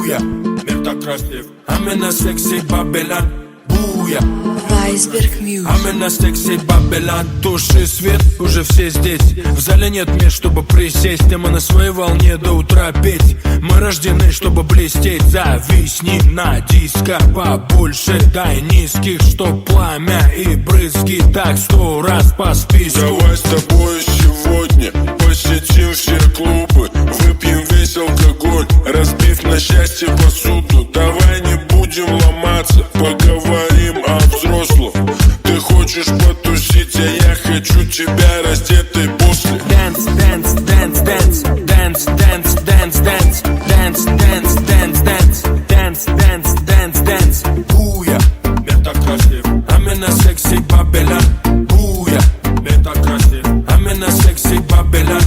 Буя, мир так красив. Амина секси Бабелян. Буя. Iceberg Music. Амина секси Бабелян. Туши свет, уже все здесь. В зале нет мест, чтобы присесть. И мы на своей волне до утра петь. Мы рождены, чтобы блестеть. Зависни на диско побольше. Дай низких, чтоб пламя и брызги так 100 раз по списку. Давай с тобой сегодня посетим все клубы. Выпьем весь алкоголь, разбив на счастье посуду. Давай не будем ломаться, поговорим о взрослом. Ты хочешь потусить, а я хочу тебя раздетой после. Dance, dance, dance, dance, dance, dance, dance, dance, dance, dance, dance, dance, dance, dance, dance, dance. Буя, мир так красив. Амина секси Бабелян. Буя, мир так красив. Амина секси Бабелян.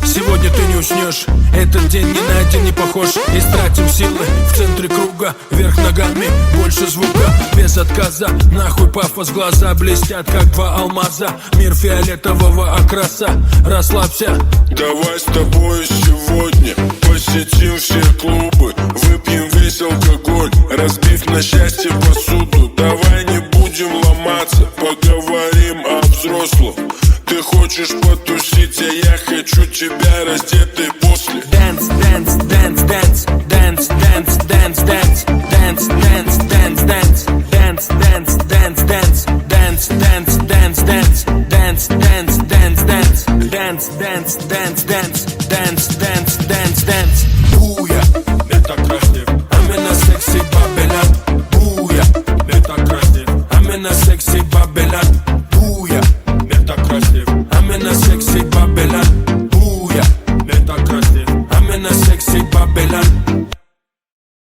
Сегодня ты не уснешь, этот день ни на один не похож. Истратим силы в центре круга, вверх ногами, больше звука, без отказа. Нахуй пафос, глаза блестят, как два алмаза. Мир фиолетового окраса, расслабься. Давай с тобой сегодня посетим все клубы. Выпьем весь алкоголь, разбив на счастье посуду. Давай не будем ломаться, поговорим о взрослом. Ты хочешь потусить, а я хочу тебя раздетой